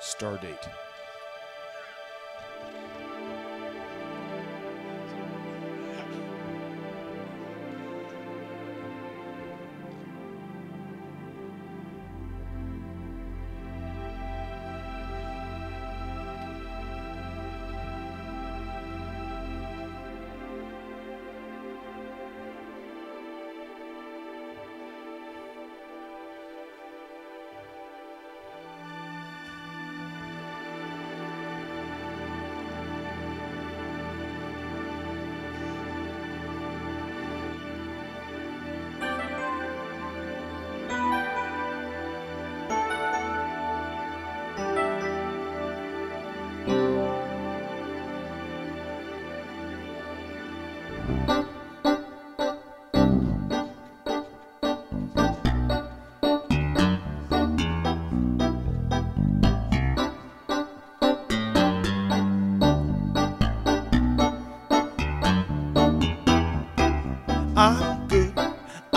Stardate. I'm good,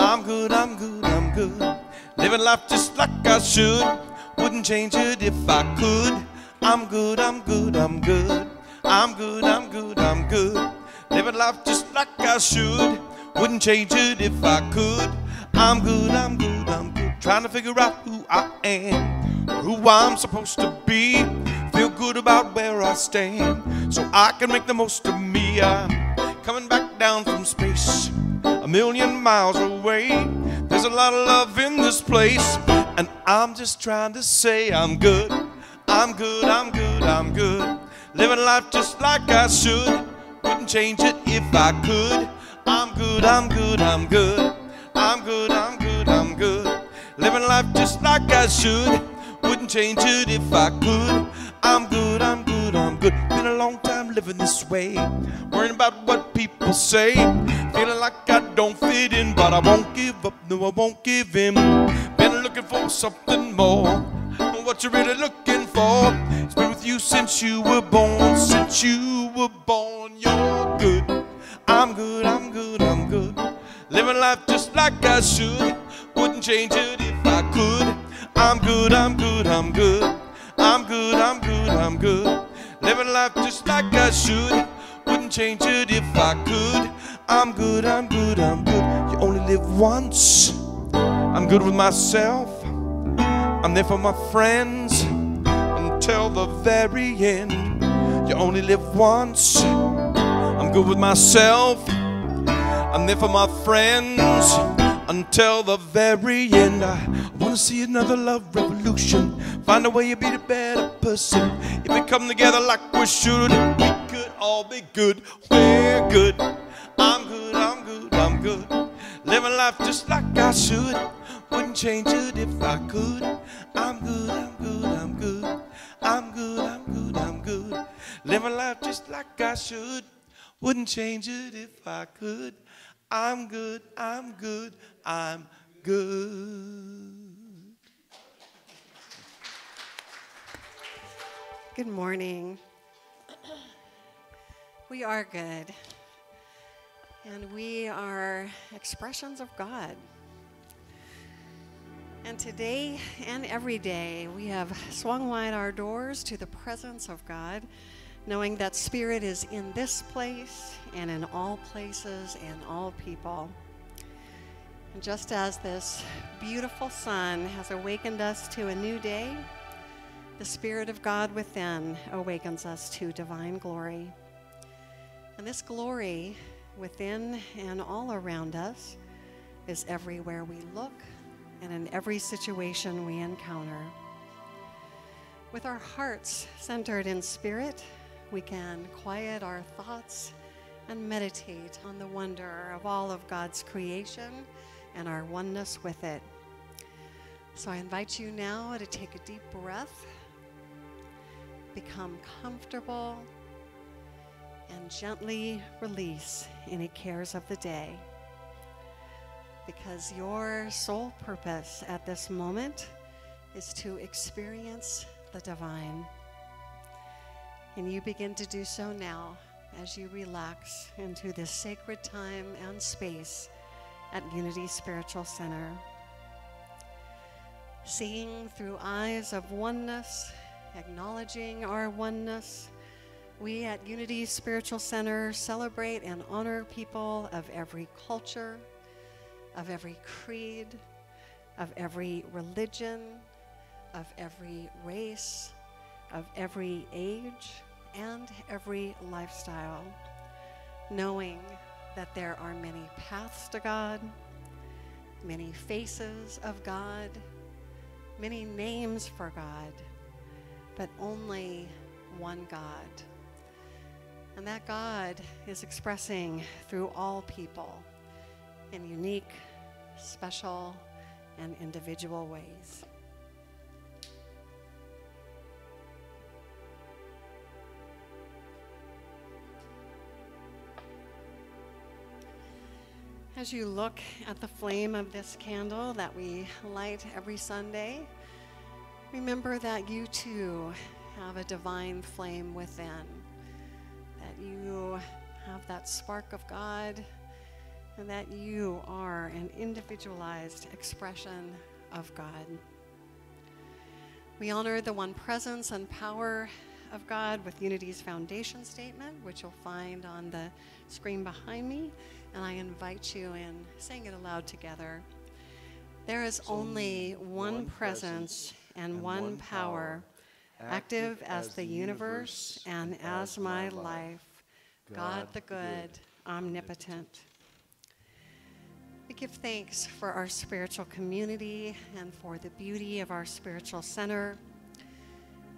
I'm good, I'm good, I'm good. Living life just like I should. Wouldn't change it if I could. I'm good, I'm good, I'm good. I'm good, I'm good, I'm good. Living life just like I should. Wouldn't change it if I could. I'm good, I'm good, I'm good. Trying to figure out who I am, or who I'm supposed to be. Feel good about where I stand, so I can make the most of me. I'm coming back down from space, a million miles away. There's a lot of love in this place, and I'm just trying to say I'm good. I'm good, I'm good, I'm good. Living life just like I should. Wouldn't change it if I could. I'm good, I'm good, I'm good. I'm good, I'm good, I'm good. Living life just like I should. Wouldn't change it if I could. I'm good, I'm good, I'm good. Been a long time living this way, worrying about what people say. Feeling like I don't fit in, but I won't give up, no I won't give in. Been looking for something more. What you really looking for? It's been with you since you were born. Since you were born, you're good. I'm good, I'm good, I'm good. Living life just like I should. Wouldn't change it if I could. I'm good, I'm good, I'm good. I'm good, I'm good, I'm good. Living life just like I should. Wouldn't change it if I could. I'm good, I'm good, I'm good. You only live once. I'm good with myself. I'm there for my friends until the very end. You only live once. I'm good with myself. I'm there for my friends until the very end. I want to see another love revolution. Find a way to be a better person. If we come together like we should, we could all be good. We're good. I'm good, I'm good, I'm good. Living life just like I should. Wouldn't change it if I could. I'm good, I'm good, I'm good. I'm good, I'm good, I'm good. Living life just like I should. Wouldn't change it if I could. I'm good, I'm good, I'm good. Good morning. We are good, and we are expressions of God. And today and every day, we have swung wide our doors to the presence of God, knowing that Spirit is in this place and in all places and all people. And just as this beautiful sun has awakened us to a new day, the Spirit of God within awakens us to divine glory. And this glory within and all around us is everywhere we look and in every situation we encounter. With our hearts centered in Spirit, we can quiet our thoughts and meditate on the wonder of all of God's creation and our oneness with it. So I invite you now to take a deep breath, become comfortable, and gently release any cares of the day. Because your sole purpose at this moment is to experience the divine. And you begin to do so now as you relax into this sacred time and space at Unity Spiritual Center. Seeing through eyes of oneness acknowledging our oneness, we at Unity Spiritual Center celebrate and honor people of every culture, of every creed, of every religion, of every race, of every age, and every lifestyle, knowing that there are many paths to God, many faces of God, many names for God, but only one God. And that God is expressing through all people in unique, special, and individual ways. As you look at the flame of this candle that we light every Sunday, remember that you too have a divine flame within, that you have that spark of God, and that you are an individualized expression of God. We honor the one presence and power of God with Unity's foundation statement, which you'll find on the screen behind me, and I invite you in saying it aloud together. There is only one presence and one power, active as the universe and as my life, God the good, omnipotent. We give thanks for our spiritual community and for the beauty of our spiritual center.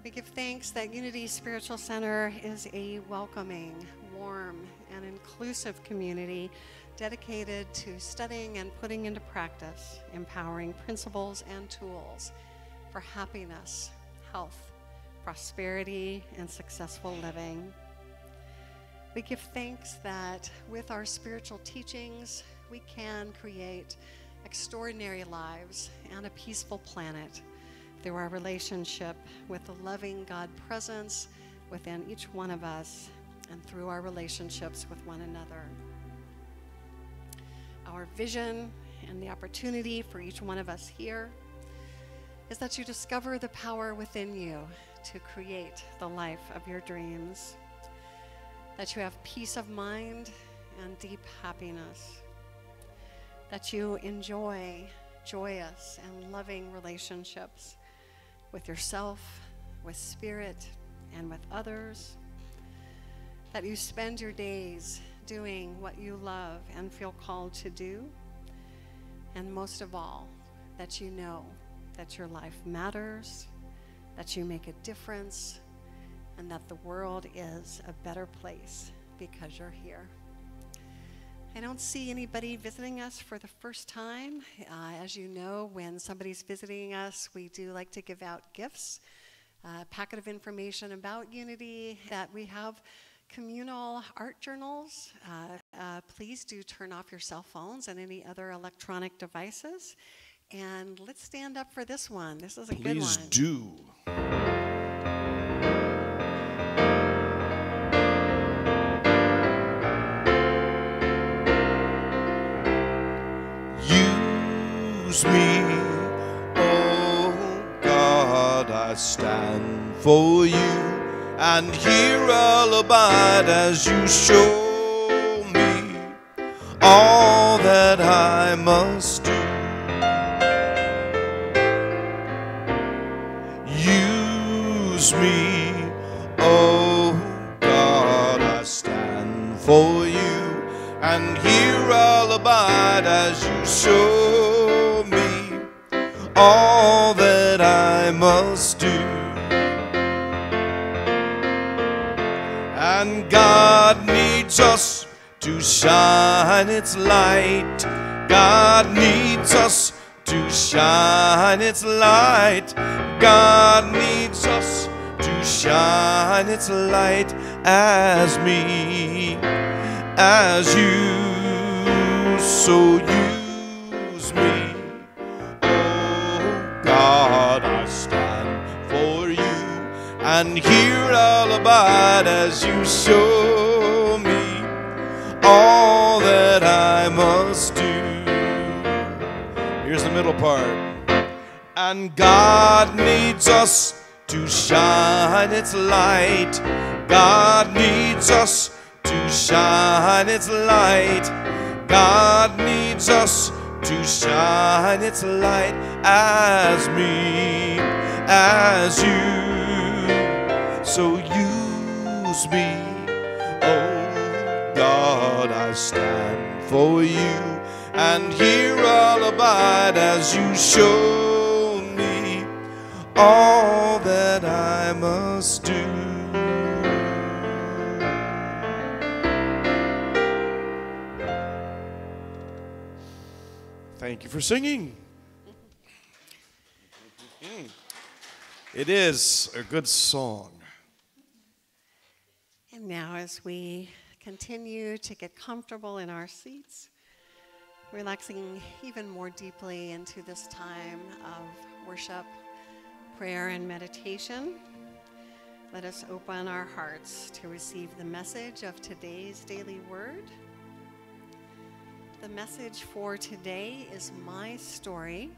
We give thanks that Unity Spiritual Center is a welcoming, warm, and inclusive community dedicated to studying and putting into practice empowering principles and tools for happiness, health, prosperity, and successful living. We give thanks that with our spiritual teachings, we can create extraordinary lives and a peaceful planet through our relationship with the loving God presence within each one of us and through our relationships with one another. Our vision and the opportunity for each one of us here is that you discover the power within you to create the life of your dreams, that you have peace of mind and deep happiness, that you enjoy joyous and loving relationships with yourself, with spirit, and with others, that you spend your days doing what you love and feel called to do, and most of all, that you know that your life matters, that you make a difference, and that the world is a better place because you're here. I don't see anybody visiting us for the first time. As you know, when somebody's visiting us, we do like to give out gifts, a packet of information about Unity, that we have communal art journals. Please do turn off your cell phones and any other electronic devices. And let's stand up for this one. This is a good one. Please do. Use me, oh God, I stand for you, and here I'll abide as you show me all that I must do. Use me, oh God, I stand for you, and here I'll abide as you show me all that I must do. And God needs us to shine its light. God needs us to shine its light. God needs us to shine its light as me, as you. So use me, oh God, I stand for you, and here I'll abide as you show me all that I must do. Here's the middle part. And God needs us to shine its light. God needs us to shine its light. God needs us to shine its light as me, as you. So use me, oh God, I stand for you, and here I'll abide as you show me all that I must do. Thank you for singing. It is a good song. And now, as we continue to get comfortable in our seats, relaxing even more deeply into this time of worship, prayer, and meditation, let us open our hearts to receive the message of today's daily word. The message for today is my story,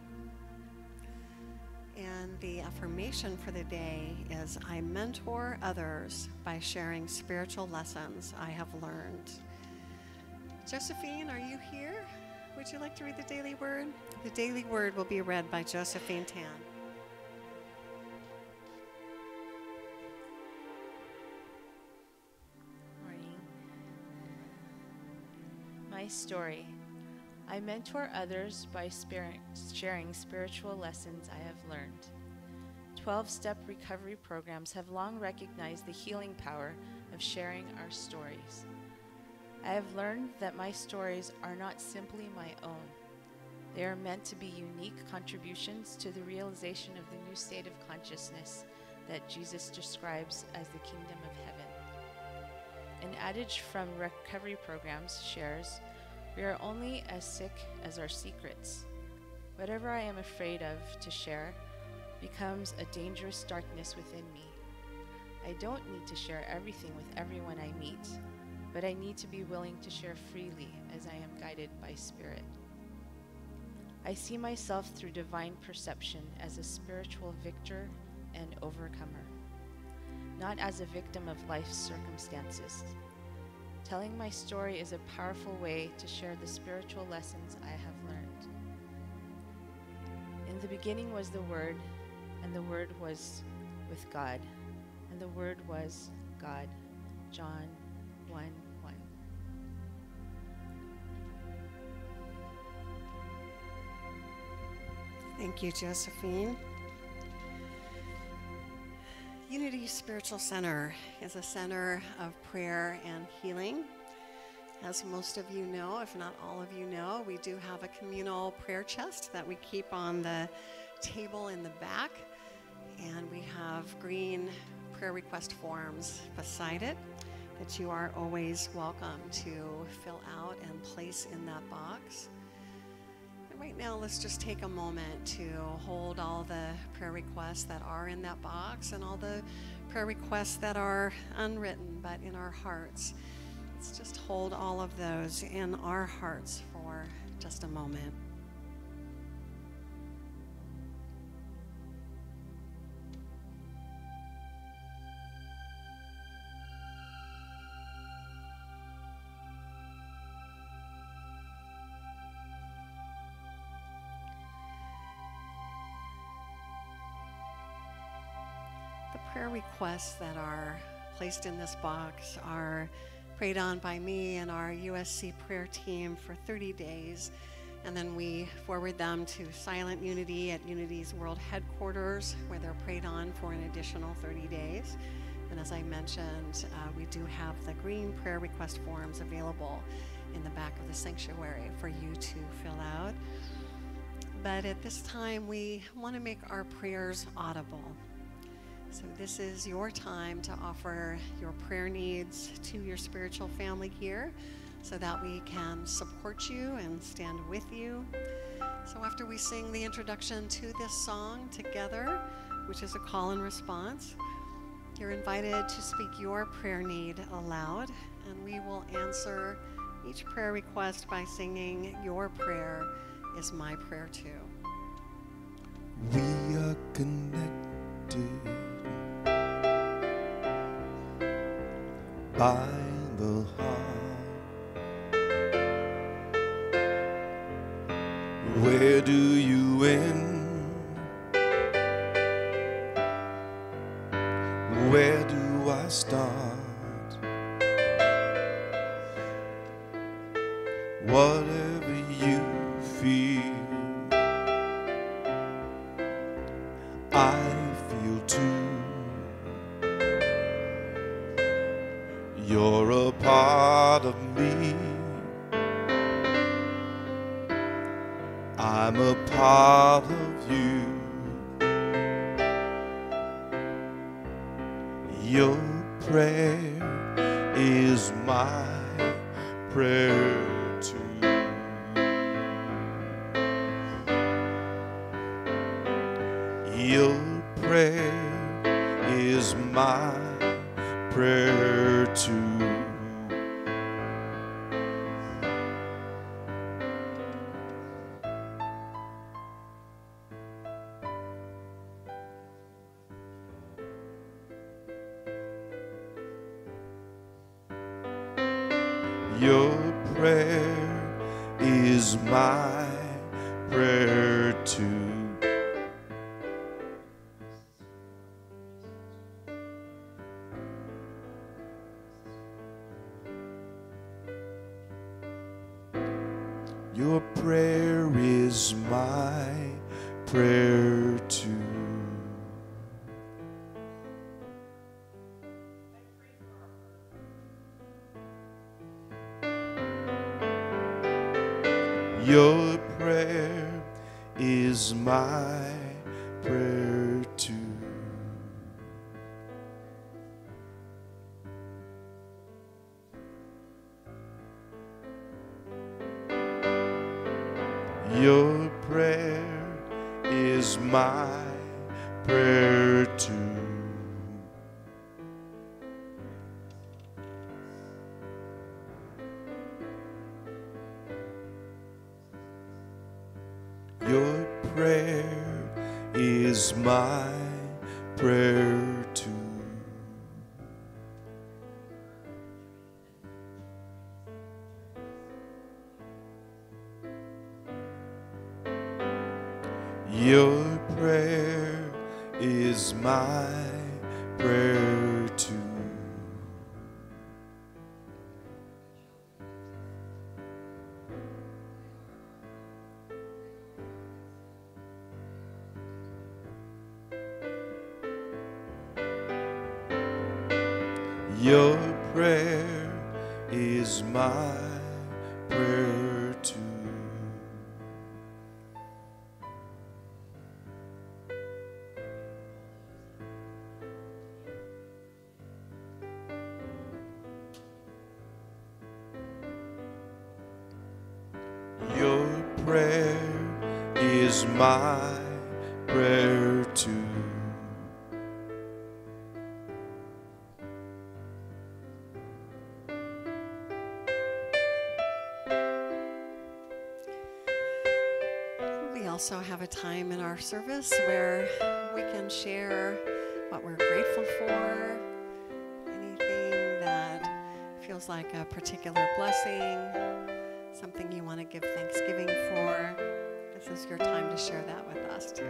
and the affirmation for the day is I mentor others by sharing spiritual lessons I have learned. Josephine, are you here? Would you like to read the daily word? The daily word will be read by Josephine Tan. My story. I mentor others by sharing spiritual lessons I have learned. 12-step recovery programs have long recognized the healing power of sharing our stories. I have learned that my stories are not simply my own. They are meant to be unique contributions to the realization of the new state of consciousness that Jesus describes as the kingdom of heaven. An adage from recovery programs shares, "We are only as sick as our secrets." Whatever I am afraid of to share becomes a dangerous darkness within me. I don't need to share everything with everyone I meet, but I need to be willing to share freely as I am guided by Spirit. I see myself through divine perception as a spiritual victor and overcomer, not as a victim of life's circumstances. Telling my story is a powerful way to share the spiritual lessons I have learned. In the beginning was the Word, and the Word was with God, and the Word was God. John 1:1. Thank you, Josephine. Unity Spiritual Center is a center of prayer and healing. As most of you know, if not all of you know, we do have a communal prayer chest that we keep on the table in the back, and we have green prayer request forms beside it that you are always welcome to fill out and place in that box. Right now, let's just take a moment to hold all the prayer requests that are in that box and all the prayer requests that are unwritten but in our hearts. Let's just hold all of those in our hearts for just a moment. Prayer requests that are placed in this box are prayed on by me and our USC prayer team for 30 days, and then we forward them to Silent Unity at Unity's World Headquarters, where they're prayed on for an additional 30 days. And as I mentioned, we do have the green prayer request forms available in the back of the sanctuary for you to fill out. But at this time, we want to make our prayers audible. So this is your time to offer your prayer needs to your spiritual family here so that we can support you and stand with you. So after we sing the introduction to this song together, which is a call and response, you're invited to speak your prayer need aloud, and we will answer each prayer request by singing "Your Prayer is My Prayer Too." We are connected by the heart. Where do you end? Where do I start? Whatever you feel, I feel too. You're a part of me, I'm a part of you. Your prayer is my prayer too. Your prayer is my prayer too. Your prayer is my prayer too. Your prayer is my prayer too. Your prayer is my prayer too. Your prayer is my prayer too. Your prayer is my prayer too. Your prayer is my prayer too. Your prayer is my prayer too. Your prayer is my prayer too. We also have a time in our service where we can share what we're grateful for, anything that feels like a particular blessing, something you want to give thanksgiving for. This is your time to share that with us too.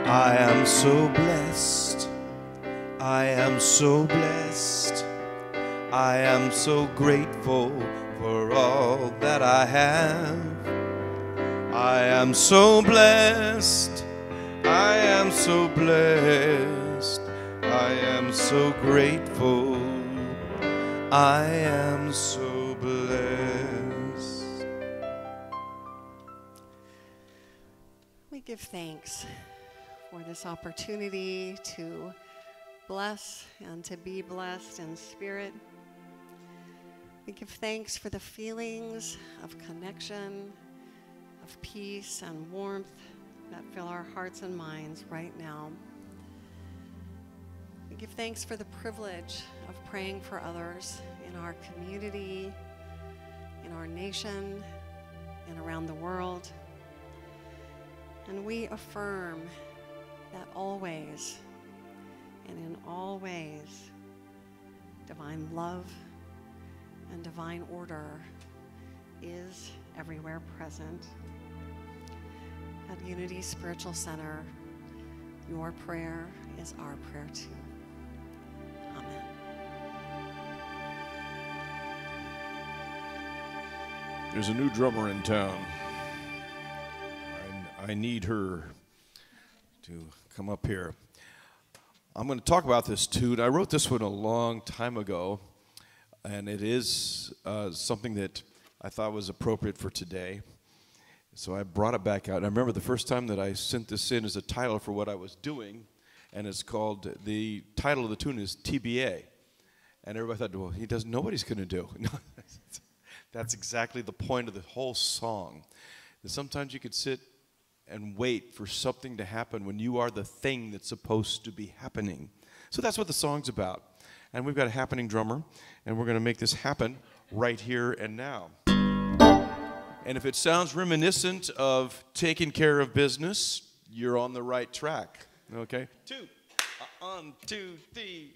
I am so blessed. I am so blessed. I am so grateful for all that I have. I am so blessed. I am so blessed. I am so grateful. I am so blessed. We give thanks for this opportunity to bless and to be blessed in spirit. We give thanks for the feelings of connection, of peace and warmth that fill our hearts and minds right now. We give thanks for the privilege of praying for others in our community, in our nation, and around the world. And we affirm that always and in all ways, divine love and divine order is everywhere present. At Unity Spiritual Center, your prayer is our prayer too. Amen. There's a new drummer in town. I need her to come up here. I'm going to talk about this tune. I wrote this one a long time ago, and it is something that I thought was appropriate for today. So I brought it back out. And I remember the first time that I sent this in as a title for what I was doing, and it's called, the title of the tune is TBA. And everybody thought, well, he doesn't know what he's going to do. No, that's exactly the point of the whole song. That sometimes you could sit and wait for something to happen when you are the thing that's supposed to be happening. So that's what the song's about. And we've got a happening drummer, and we're going to make this happen right here and now. And if it sounds reminiscent of taking care of business, you're on the right track. Okay? 2, 1, 2, 3.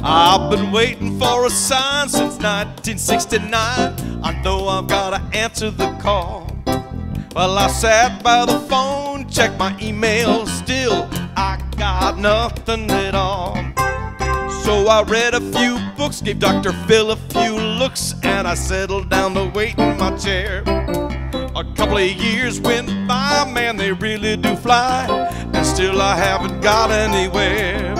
I've been waiting for a sign since 1969. I know I've got to answer the call. Well, I sat by the phone, checked my email, still I got nothing at all. So I read a few books, gave Dr. Phil a few looks, and I settled down to wait in my chair. A couple of years went by, man, they really do fly, and still I haven't got anywhere.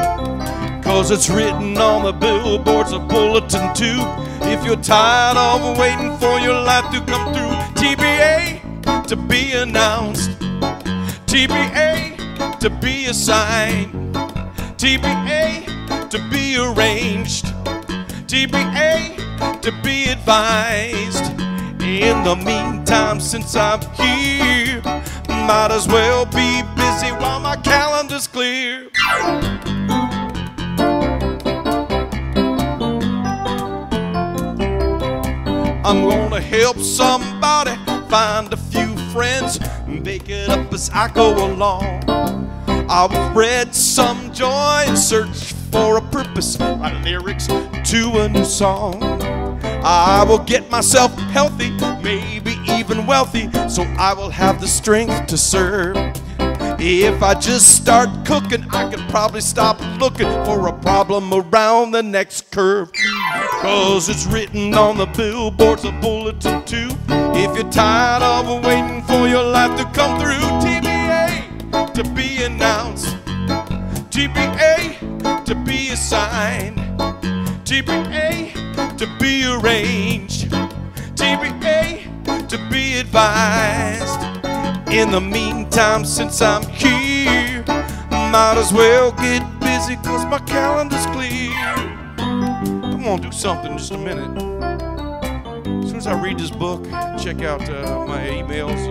'Cause it's written on the billboards of Bulletin 2. If you're tired of waiting for your life to come through, TBA to be announced, TBA to be assigned, TBA to be arranged, TBA to be advised. In the meantime, since I'm here, might as well be busy while my calendar's clear. I'm gonna help somebody find a few friends, make it up as I go along. I'll spread some joy and search for a purpose, write lyrics to a new song. I will get myself healthy, maybe even wealthy, so I will have the strength to serve. If I just start cooking, I could probably stop looking for a problem around the next curve. 'Cause it's written on the billboards of Bulletin 2. If you're tired of waiting for your life to come through, TBA to be announced, TBA to be assigned, TBA to be arranged, TBA to be advised. In the meantime, since I'm here, might as well get busy 'cause my calendar's clear. I'm gonna do something in just a minute. As soon as I read this book, check out my emails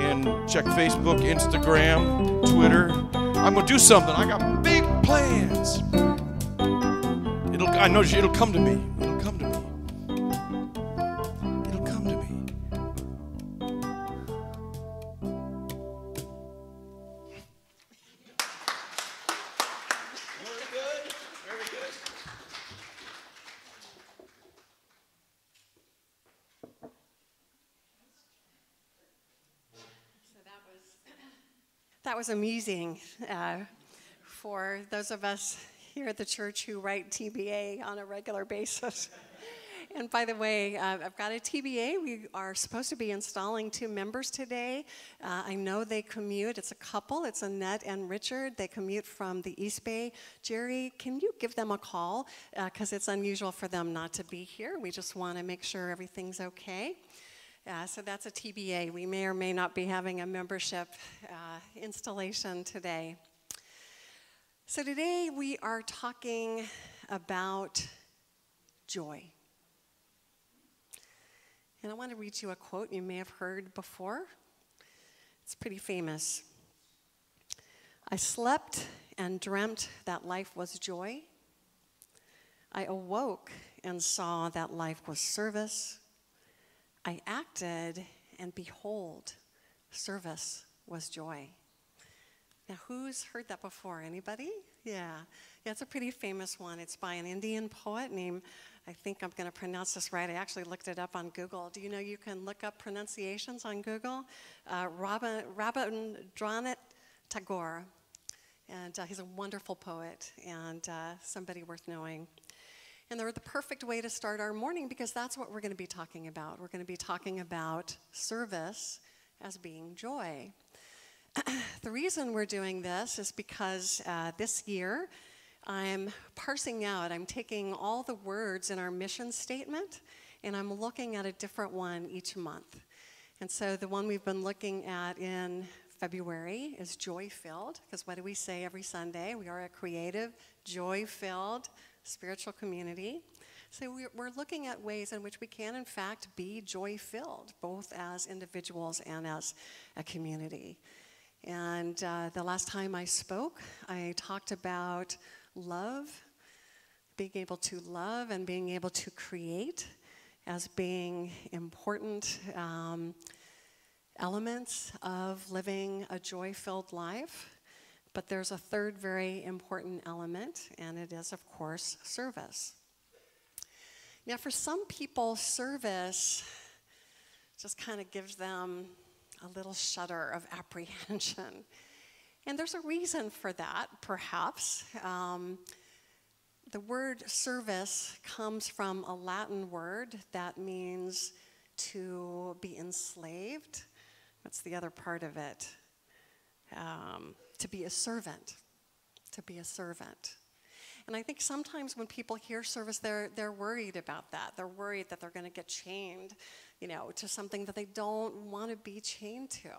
and check Facebook, Instagram, Twitter. I'm gonna do something. I got big plans. I know it'll come to me. It'll come to me. It'll come to me. Very good. Very good. That was amusing for those of us here at the church who write TBA on a regular basis. And by the way, I've got a TBA. We are supposed to be installing 2 members today. I know they commute. It's a couple. It's Annette and Richard. They commute from the East Bay. Jerry, can you give them a call? Because it's unusual for them not to be here. We just want to make sure everything's okay. So that's a TBA. We may or may not be having a membership installation today. So today we are talking about joy. And I want to read you a quote you may have heard before. It's pretty famous. I slept and dreamt that life was joy. I awoke and saw that life was service. I acted and behold, service was joy. Now, who's heard that before? Anybody? Yeah, it's a pretty famous one. It's by an Indian poet named, I think I'm going to pronounce this right. I actually looked it up on Google. Do you know you can look up pronunciations on Google? Rabindranath Tagore. And he's a wonderful poet and somebody worth knowing. And they're the perfect way to start our morning because that's what we're going to be talking about. We're going to be talking about service as being joy. The reason we're doing this is because this year I'm parsing out, I'm taking all the words in our mission statement and I'm looking at a different one each month. And so the one we've been looking at in February is joy-filled, because what do we say every Sunday? We are a creative, joy-filled spiritual community. So we're looking at ways in which we can, in fact, be joy-filled, both as individuals and as a community. And the last time I spoke, I talked about love, being able to love and being able to create as being important elements of living a joy-filled life. But there's a third very important element, and it is, of course, service. Now, for some people, service just kind of gives them a little shudder of apprehension. And there's a reason for that, perhaps. The word service comes from a Latin word that means to be enslaved. What's the other part of it? To be a servant. To be a servant. And I think sometimes when people hear service, they're worried about that. They're worried that they're going to get chained, to something that they don't want to be chained to.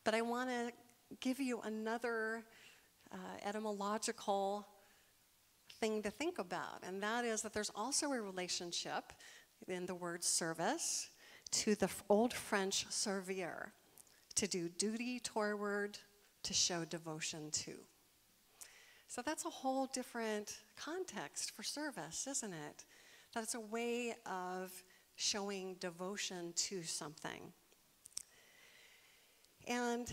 But I want to give you another etymological thing to think about, and that is that there's also a relationship in the word service to the old French servir, to do duty toward, to show devotion to. So that's a whole different context for service, isn't it? That it's a way of showing devotion to something. And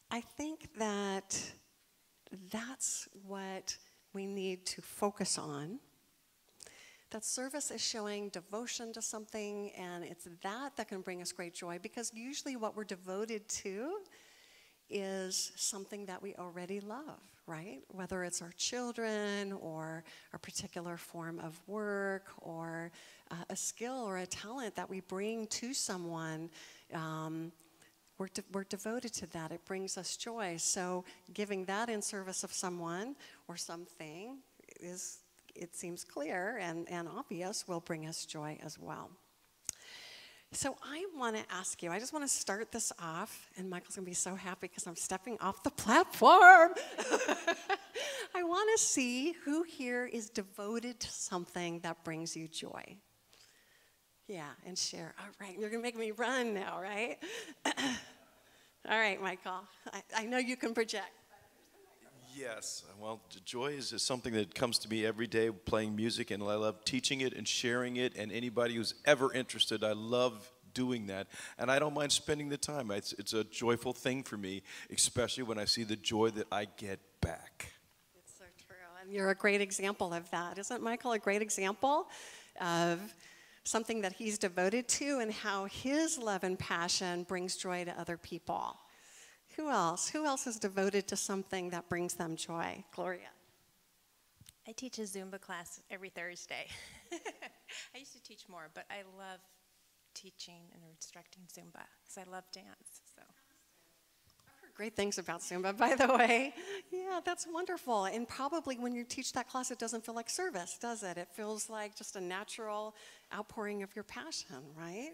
I think that that's what we need to focus on. That service is showing devotion to something, and it's that can bring us great joy, because usually what we're devoted to is something that we already love, right? Whether it's our children or a particular form of work or a skill or a talent that we bring to someone, we're devoted to that. It brings us joy. So giving that in service of someone or something it seems clear and obvious, will bring us joy as well. So I want to ask you, I just want to start this off, and Michael's going to be so happy because I'm stepping off the platform. I want to see who here is devoted to something that brings you joy. Yeah, and share. All right, you're going to make me run now, right? All right, Michael, I know you can project. Yes, well, joy is something that comes to me every day playing music, and I love teaching it and sharing it, and anybody who's ever interested, I love doing that, and I don't mind spending the time. It's a joyful thing for me, especially when I see the joy that I get back. It's so true, and you're a great example of that. Isn't Michael a great example of something that he's devoted to and how his love and passion brings joy to other people? Who else? Who else is devoted to something that brings them joy? Gloria. I teach a Zumba class every Thursday. I used to teach more, but I love teaching and instructing Zumba because I love dance. So. I've heard great things about Zumba, by the way. Yeah, that's wonderful. And probably when you teach that class, it doesn't feel like service, does it? It feels like just a natural outpouring of your passion, right?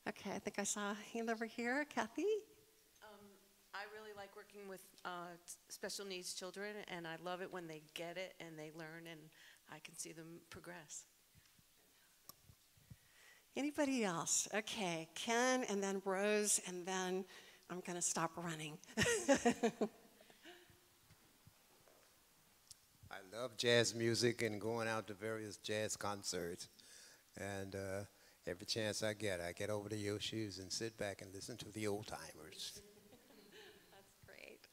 Okay, I think I saw a hand over here. Kathy? I really like working with special needs children, and I love it when they get it and they learn, and I can see them progress. Anybody else? Okay, Ken, and then Rose, and then I'm going to stop running. I love jazz music and going out to various jazz concerts. And every chance I get over to your shoes and sit back and listen to the old timers. That's great.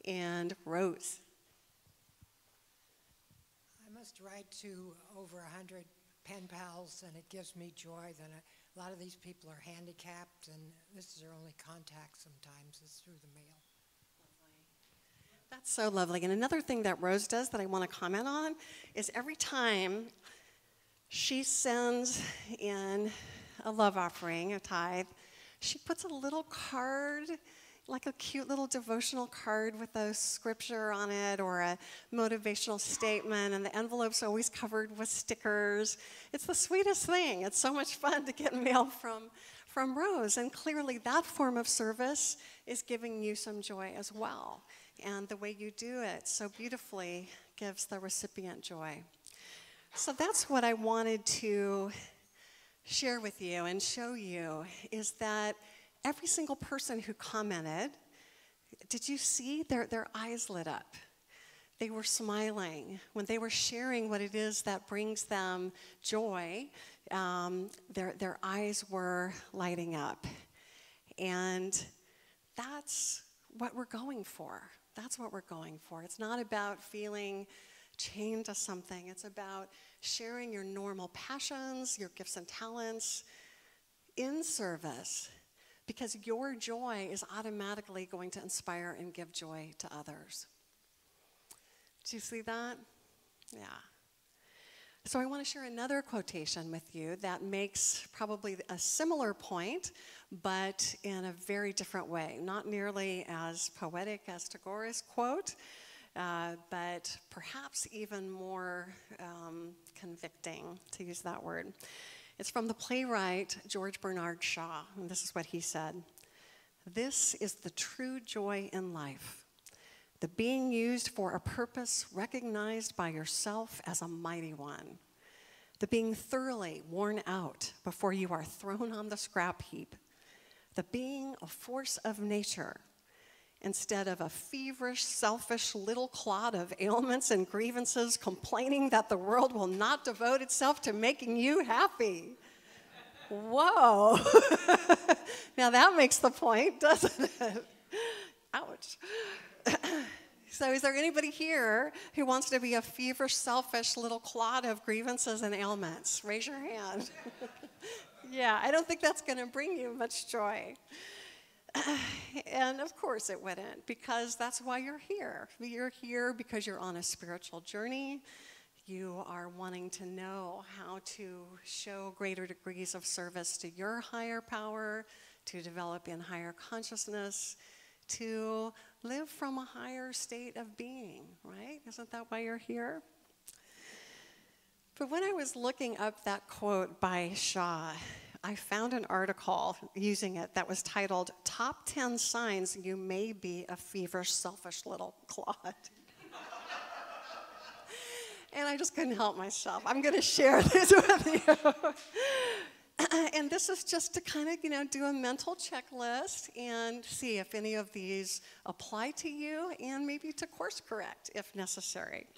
And Rose. I must write to over 100 pen pals, and it gives me joy that a lot of these people are handicapped, and this is their only contact sometimes is through the mail. That's so lovely. And another thing that Rose does that I want to comment on is every time she sends in a love offering, a tithe, she puts a little card, like a cute little devotional card with a scripture on it or a motivational statement, and the envelope's always covered with stickers. It's the sweetest thing. It's so much fun to get mail from Rose, and clearly that form of service is giving you some joy as well. And the way you do it so beautifully gives the recipient joy. So that's what I wanted to share with you and show you, is that every single person who commented, did you see their eyes lit up? They were smiling. When they were sharing what it is that brings them joy, their eyes were lighting up. And that's what we're going for. That's what we're going for. It's not about feeling chained to something. It's about sharing your normal passions, your gifts and talents in service, because your joy is automatically going to inspire and give joy to others. Do you see that? Yeah. So I want to share another quotation with you that makes probably a similar point, but in a very different way. Not nearly as poetic as Tagore's quote, but perhaps even more convicting, to use that word. It's from the playwright George Bernard Shaw, and this is what he said. "This is the true joy in life, the being used for a purpose recognized by yourself as a mighty one, the being thoroughly worn out before you are thrown on the scrap heap, the being a force of nature instead of a feverish, selfish little clod of ailments and grievances complaining that the world will not devote itself to making you happy." Whoa. Now that makes the point, doesn't it? Ouch. So is there anybody here who wants to be a feverish, selfish little clod of grievances and ailments? Raise your hand. Yeah, I don't think that's going to bring you much joy. And of course it wouldn't, because that's why you're here. You're here because you're on a spiritual journey. You are wanting to know how to show greater degrees of service to your higher power, to develop in higher consciousness, to live from a higher state of being, right? Isn't that why you're here? But when I was looking up that quote by Shaw, I found an article using it that was titled, "Top 10 Signs You May Be a Feverish, Selfish Little Clod." And I just couldn't help myself. I'm going to share this with you. And this is just to kind of, do a mental checklist and see if any of these apply to you, and maybe to course correct if necessary.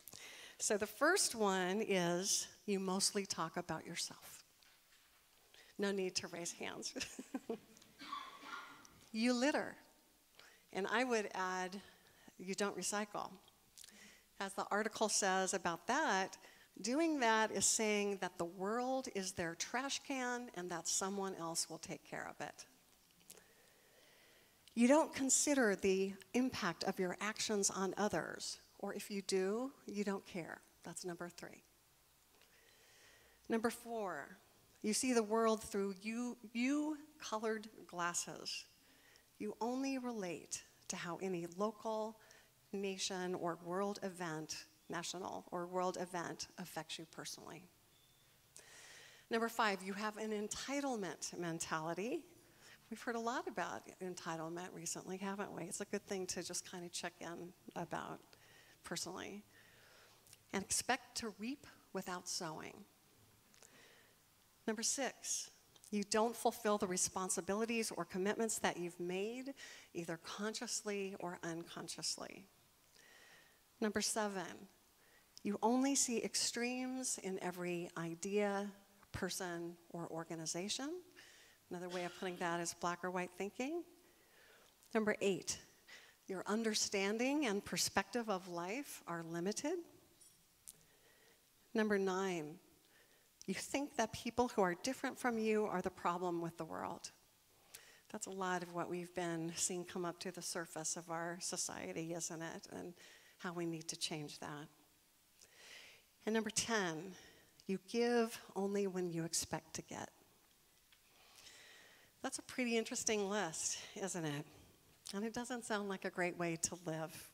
So the first one is you mostly talk about yourself. No need to raise hands. You litter. And I would add, you don't recycle. As the article says about that, doing that is saying that the world is their trash can and that someone else will take care of it. You don't consider the impact of your actions on others, or if you do, you don't care. That's number 3. Number 4, you see the world through you-colored glasses. You only relate to how any local, nation, or world event, national or world event affects you personally. Number 5, you have an entitlement mentality. We've heard a lot about entitlement recently, haven't we? It's a good thing to just kind of check in about personally. And expect to reap without sowing. Number 6, you don't fulfill the responsibilities or commitments that you've made, either consciously or unconsciously. Number 7, you only see extremes in every idea, person, or organization. Another way of putting that is black or white thinking. Number 8, your understanding and perspective of life are limited. Number 9, you think that people who are different from you are the problem with the world. That's a lot of what we've been seeing come up to the surface of our society, isn't it? And how we need to change that. And number 10, you give only when you expect to get. That's a pretty interesting list, isn't it? And it doesn't sound like a great way to live.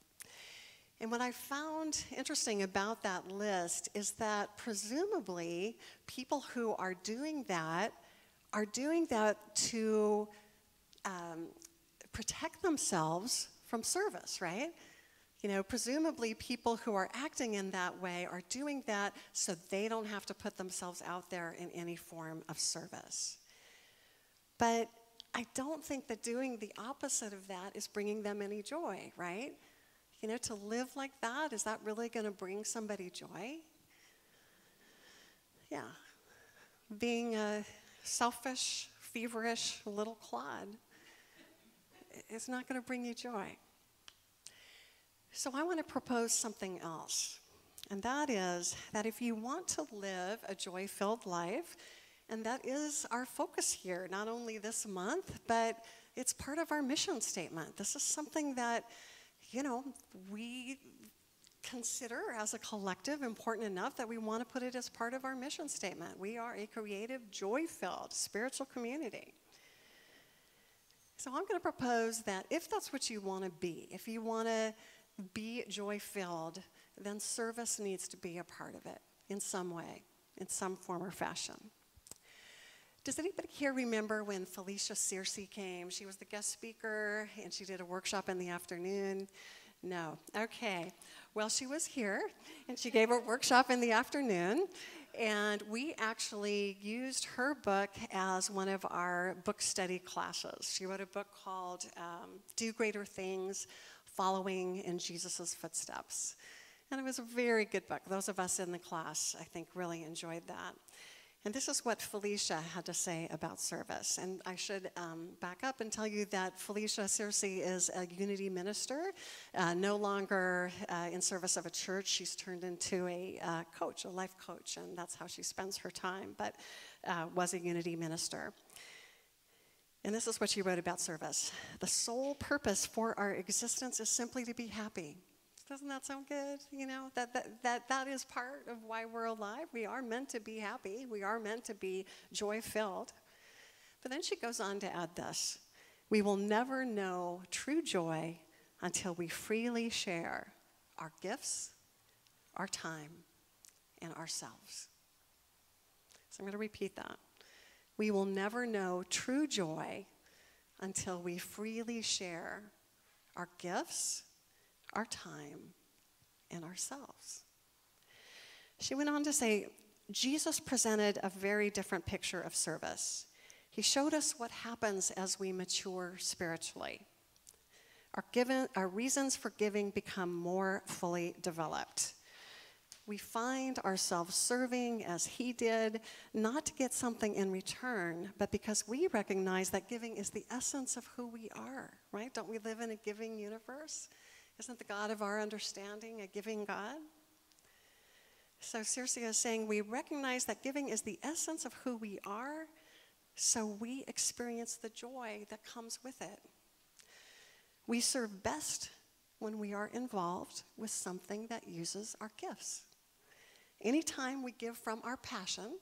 And what I found interesting about that list is that presumably people who are doing that to protect themselves from service, right? You know, presumably people who are acting in that way are doing that so they don't have to put themselves out there in any form of service. But I don't think that doing the opposite of that is bringing them any joy, right? You know, to live like that, is that really going to bring somebody joy? Yeah. Being a selfish, feverish little clod is not going to bring you joy. So I want to propose something else, and that is that if you want to live a joy-filled life, and that is our focus here, not only this month, but it's part of our mission statement. This is something that, you know, we consider as a collective important enough that we want to put it as part of our mission statement. We are a creative, joy-filled, spiritual community. So I'm going to propose that if that's what you want to be, if you want to be joy-filled, then service needs to be a part of it in some way, in some form or fashion. Does anybody here remember when Felicia Searcy came? She was the guest speaker, and she did a workshop in the afternoon. No. Okay. Well, she was here, and she gave a workshop in the afternoon, and we actually used her book as one of our book study classes. She wrote a book called Do Greater Things, Following in Jesus' Footsteps. And it was a very good book. Those of us in the class, I think, really enjoyed that. And this is what Felicia had to say about service. And I should back up and tell you that Felicia Searcy is a Unity minister, no longer in service of a church. She's turned into a coach, a life coach, and that's how she spends her time, but was a Unity minister. And this is what she wrote about service. The sole purpose for our existence is simply to be happy. Doesn't that sound good? You know, that is part of why we're alive. We are meant to be happy. We are meant to be joy-filled. But then she goes on to add this. We will never know true joy until we freely share our gifts, our time, and ourselves. So I'm going to repeat that. We will never know true joy until we freely share our gifts, our time, and ourselves. She went on to say, Jesus presented a very different picture of service. He showed us what happens as we mature spiritually. Our reasons for giving become more fully developed. We find ourselves serving as he did, not to get something in return, but because we recognize that giving is the essence of who we are, right? Don't we live in a giving universe? Isn't the God of our understanding a giving God? So Searcy is saying we recognize that giving is the essence of who we are, so we experience the joy that comes with it. We serve best when we are involved with something that uses our gifts. Anytime we give from our passion,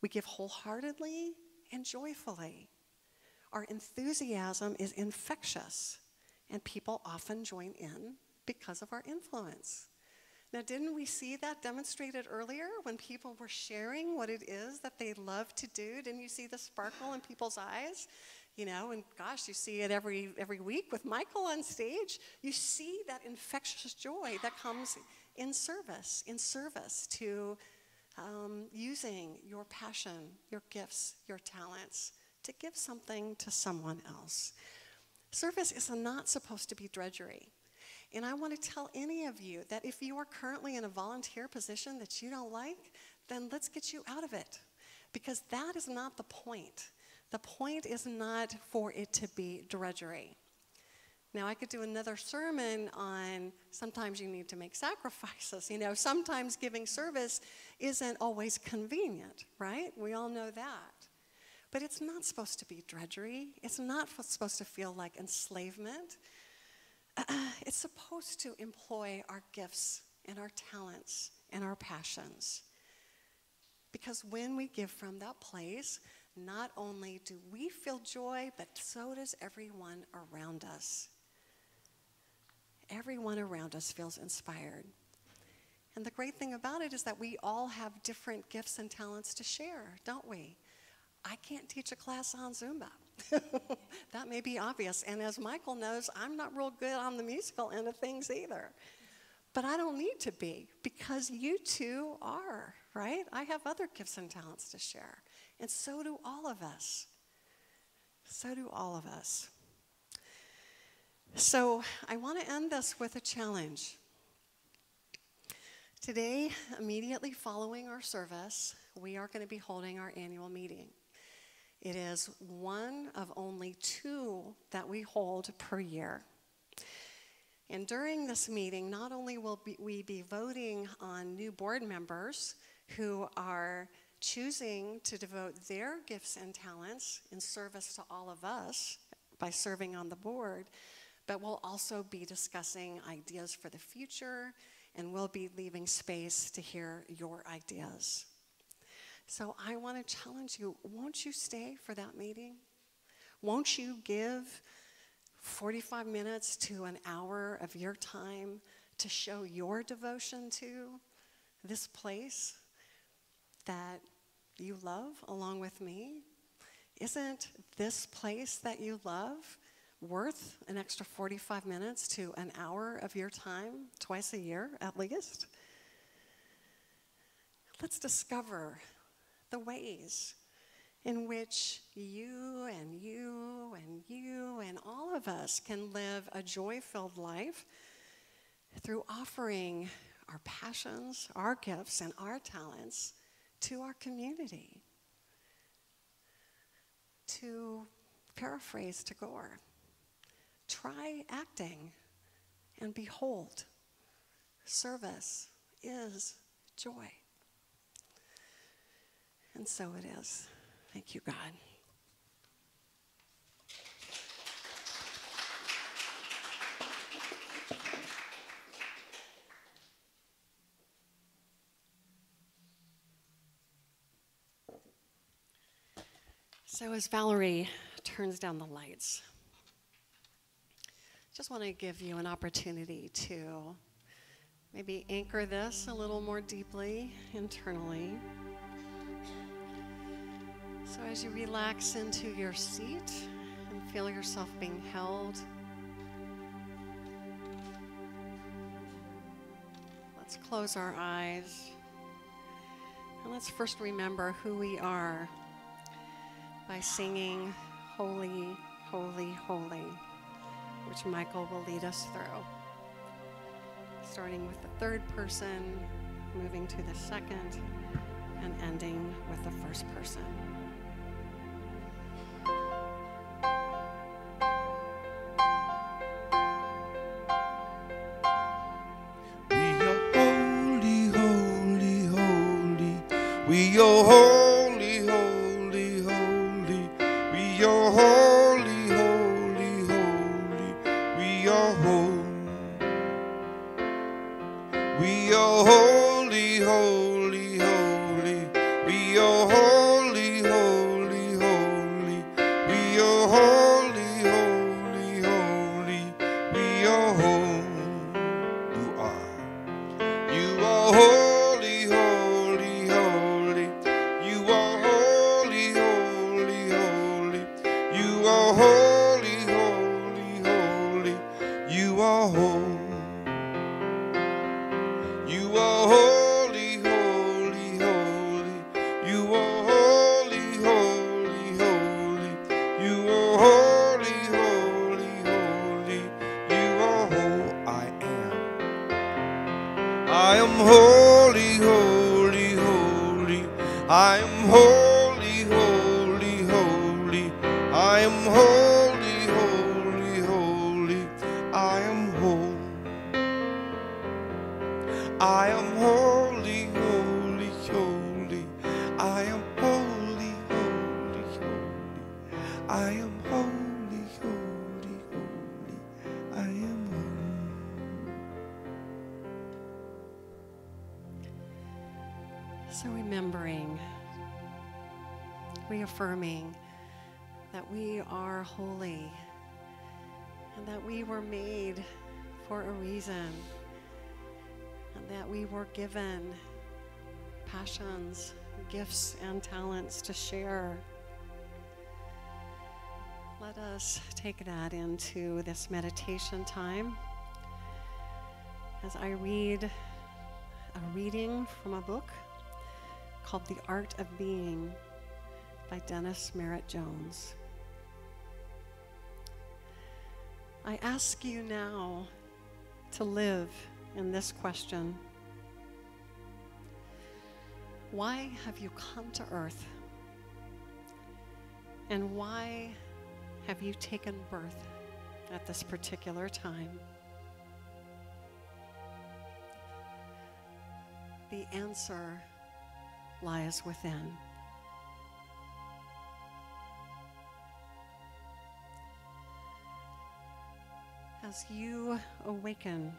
we give wholeheartedly and joyfully. Our enthusiasm is infectious, and people often join in because of our influence. Now, didn't we see that demonstrated earlier when people were sharing what it is that they love to do? Didn't you see the sparkle in people's eyes? You know, and gosh, you see it every week with Michael on stage. You see that infectious joy that comes in service to using your passion, your gifts, your talents to give something to someone else. Service is not supposed to be drudgery. And I want to tell any of you that if you are currently in a volunteer position that you don't like, then let's get you out of it. Because that is not the point. The point is not for it to be drudgery. Now, I could do another sermon on sometimes you need to make sacrifices. You know, sometimes giving service isn't always convenient, right? We all know that. But it's not supposed to be drudgery. It's not supposed to feel like enslavement. It's supposed to employ our gifts and our talents and our passions. Because when we give from that place, not only do we feel joy, but so does everyone around us. Everyone around us feels inspired. And the great thing about it is that we all have different gifts and talents to share, don't we? I can't teach a class on Zumba. That may be obvious. And as Michael knows, I'm not real good on the musical end of things either. But I don't need to be, because you two are, right? I have other gifts and talents to share. And so do all of us. So do all of us. So I want to end this with a challenge. Today, immediately following our service, we are going to be holding our annual meeting. It is one of only 2 that we hold per year. And during this meeting, not only will we be voting on new board members who are choosing to devote their gifts and talents in service to all of us by serving on the board, but we'll also be discussing ideas for the future, and we'll be leaving space to hear your ideas. So I want to challenge you, won't you stay for that meeting? Won't you give 45 minutes to an hour of your time to show your devotion to this place that you love along with me? Isn't this place that you love worth an extra 45 minutes to an hour of your time twice a year at least? Let's discover the ways in which you and you and you and all of us can live a joy-filled life through offering our passions, our gifts, and our talents to our community. To paraphrase Tagore, try acting and behold, service is joy. And so it is. Thank you, God. So as Valerie turns down the lights, just want to give you an opportunity to maybe anchor this a little more deeply internally. So as you relax into your seat and feel yourself being held, let's close our eyes. And let's first remember who we are by singing Holy, Holy, Holy, which Michael will lead us through. Starting with the third person, moving to the second, and ending with the first person. We are holy, holy, holy. We are holy, holy, holy. I am holy, holy, holy. I am holy, holy, holy. I am holy, holy, holy. I am holy. I am holy, holy, holy. I am holy, holy, holy. I am holy, holy, holy. I am holy. So remembering, reaffirming that we are holy and that we were made for a reason and that we were given passions, gifts, and talents to share. Let us take that into this meditation time as I read a reading from a book called The Art of Being by Dennis Merritt Jones. I ask you now to live in this question. Why have you come to earth? And why have you taken birth at this particular time? The answer lies within. As you awaken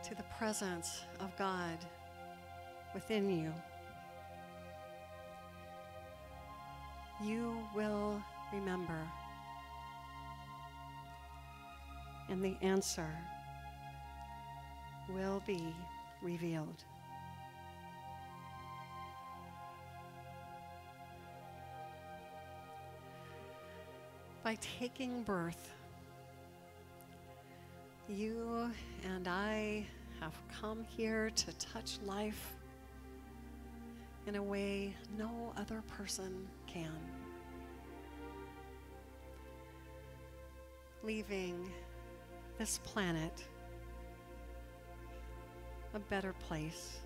to the presence of God within you, you will remember, and the answer will be revealed. By taking birth, you and I have come here to touch life in a way no other person can. Leaving this planet a better place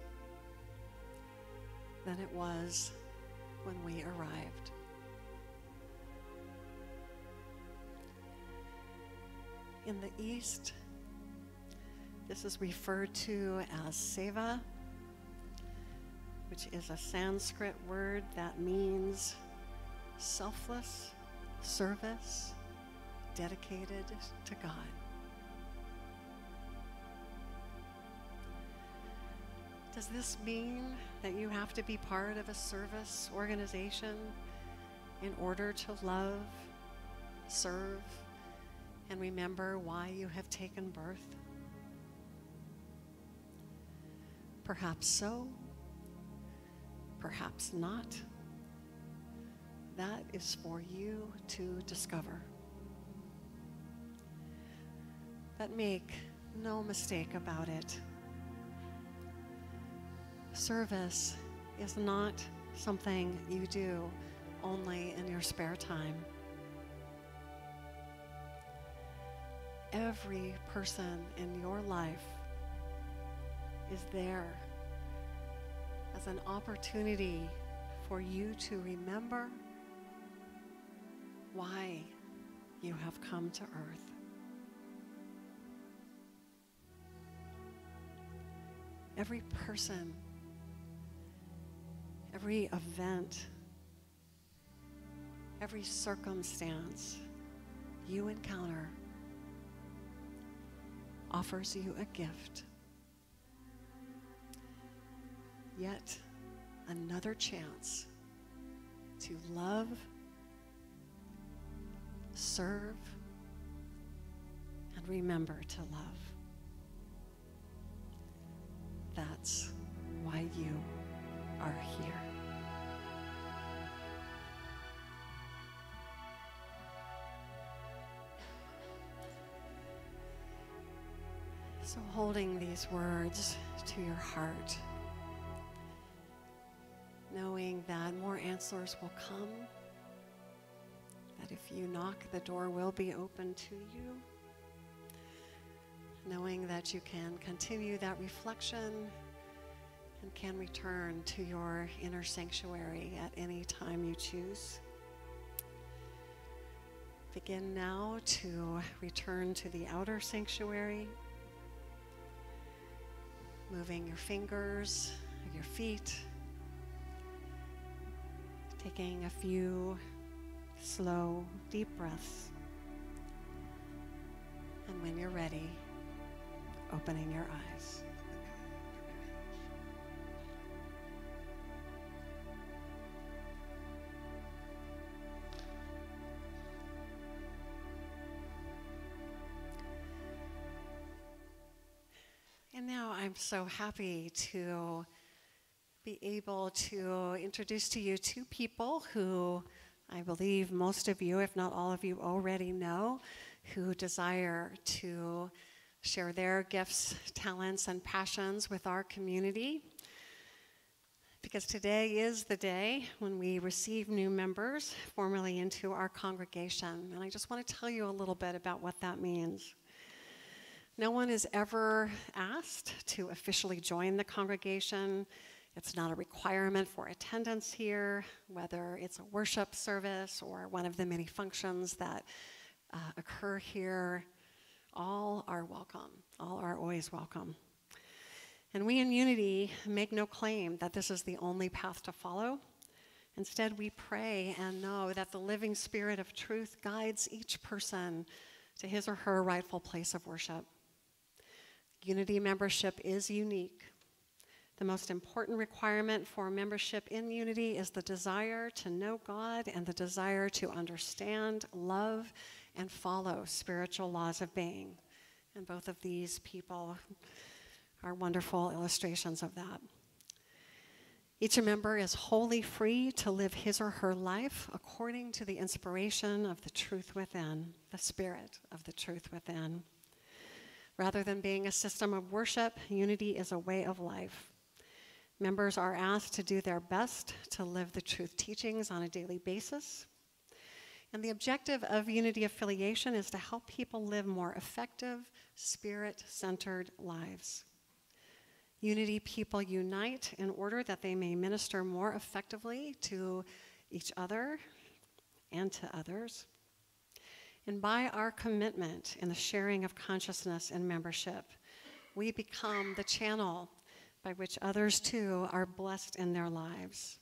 than it was when we arrived. In the East, this is referred to as seva, which is a Sanskrit word that means selfless service dedicated to God. Does this mean that you have to be part of a service organization in order to love, serve, and remember why you have taken birth? Perhaps so, perhaps not. That is for you to discover. But make no mistake about it. Service is not something you do only in your spare time. Every person in your life is there as an opportunity for you to remember why you have come to earth. Every person, every event, every circumstance you encounter offers you a gift. Yet another chance to love, serve, and remember to love. That's why you are here. So holding these words to your heart, knowing that more answers will come, that if you knock, the door will be open to you, knowing that you can continue that reflection and can return to your inner sanctuary at any time you choose. Begin now to return to the outer sanctuary, moving your fingers, your feet, taking a few slow, deep breaths. And when you're ready, opening your eyes. And now I'm so happy to be able to introduce to you two people who I believe most of you, if not all of you, already know, who desire to share their gifts, talents, and passions with our community. Because today is the day when we receive new members formally into our congregation. And I just want to tell you a little bit about what that means. No one is ever asked to officially join the congregation. It's not a requirement for attendance here, whether it's a worship service or one of the many functions that occur here. All are welcome. All are always welcome. And we in Unity make no claim that this is the only path to follow. Instead, we pray and know that the living Spirit of truth guides each person to his or her rightful place of worship. Unity membership is unique. The most important requirement for membership in Unity is the desire to know God and the desire to understand, love, and follow spiritual laws of being. And both of these people are wonderful illustrations of that. Each member is wholly free to live his or her life according to the inspiration of the truth within, the Spirit of the truth within. Rather than being a system of worship, Unity is a way of life. Members are asked to do their best to live the truth teachings on a daily basis. And the objective of Unity affiliation is to help people live more effective, Spirit-centered lives. Unity people unite in order that they may minister more effectively to each other and to others. And by our commitment in the sharing of consciousness and membership, we become the channel by which others too are blessed in their lives.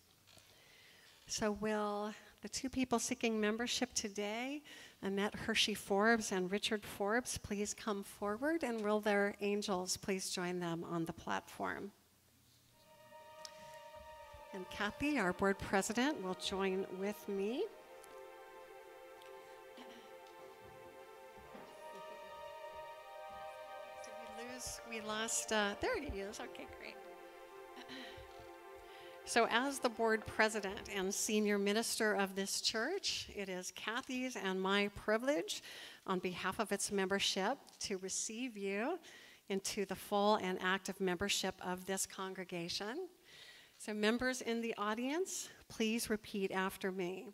So will the two people seeking membership today, Annette Hershey-Forbes and Richard Forbes, please come forward, and will their angels please join them on the platform? And Kathy, our board president, will join with me. We lost, there he is, okay, great. So as the board president and senior minister of this church, it is Kathy's and my privilege on behalf of its membership to receive you into the full and active membership of this congregation. So members in the audience, please repeat after me.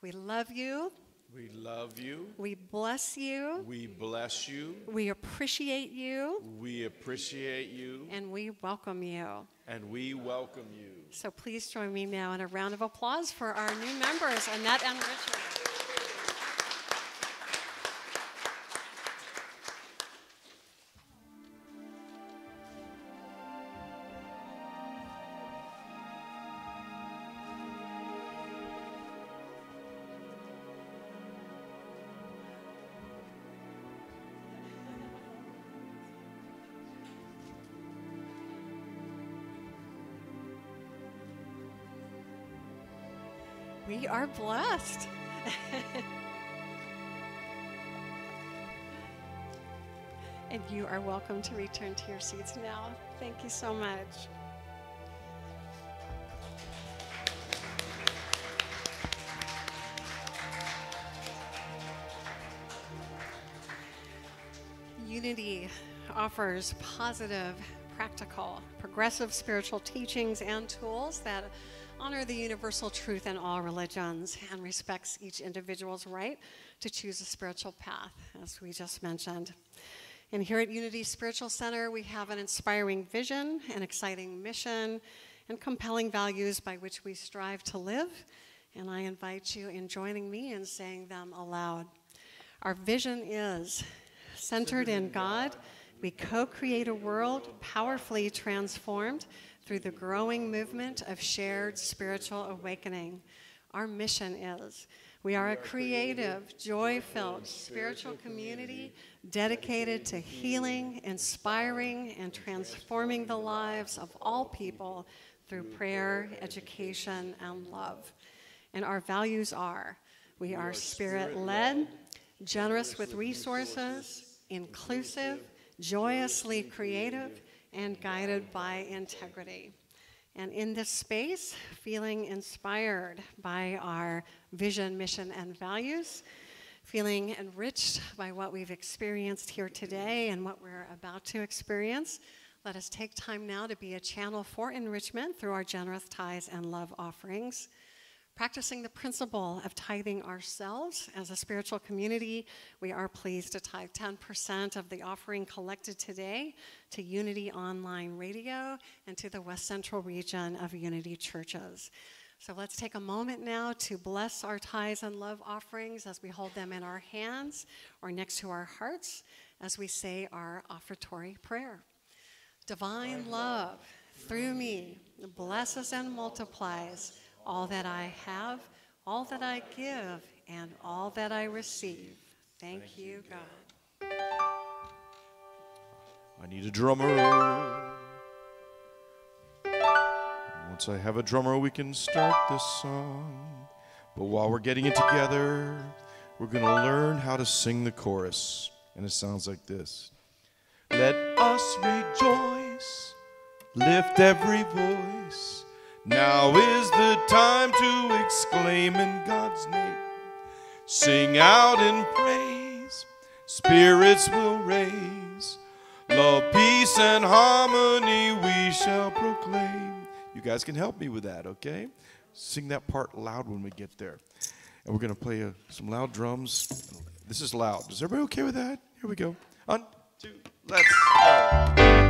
We love you. We love you. We bless you. We bless you. We appreciate you. We appreciate you. And we welcome you. And we welcome you. So please join me now in a round of applause for our new members, Annette and Richard. We are blessed. And you are welcome to return to your seats now. Thank you so much. Unity offers positive, practical, progressive spiritual teachings and tools that honor the universal truth in all religions and respects each individual's right to choose a spiritual path, as we just mentioned. And here at Unity Spiritual Center, we have an inspiring vision, an exciting mission, and compelling values by which we strive to live. And I invite you in joining me in saying them aloud. Our vision is centered in God. We co-create a world powerfully transformed through the growing movement of shared spiritual awakening. Our mission is we are a creative, joy-filled spiritual community dedicated to healing, inspiring, and transforming the lives of all people through prayer, education, and love. And our values are, we are spirit-led, generous with resources, inclusive, joyously creative, and guided by integrity. And in this space, feeling inspired by our vision, mission, and values, feeling enriched by what we've experienced here today and what we're about to experience, let us take time now to be a channel for enrichment through our generous tithes and love offerings. Practicing the principle of tithing ourselves as a spiritual community, we are pleased to tithe 10% of the offering collected today to Unity Online Radio and to the West Central region of Unity churches. So let's take a moment now to bless our tithes and love offerings as we hold them in our hands or next to our hearts as we say our offertory prayer. Divine love, through me, blesses and multiplies all that I have, all that I give, and all that I receive. Thank you, God. I need a drummer. Once I have a drummer, we can start this song. But while we're getting it together, we're going to learn how to sing the chorus. And it sounds like this. Let us rejoice, lift every voice. Now is the time to exclaim in God's name. Sing out in praise, spirits will raise. Love, peace, and harmony we shall proclaim. You guys can help me with that, okay? Sing that part loud when we get there. And we're going to play some loud drums. This is loud. Is everybody okay with that? Here we go. 1, 2, let's go.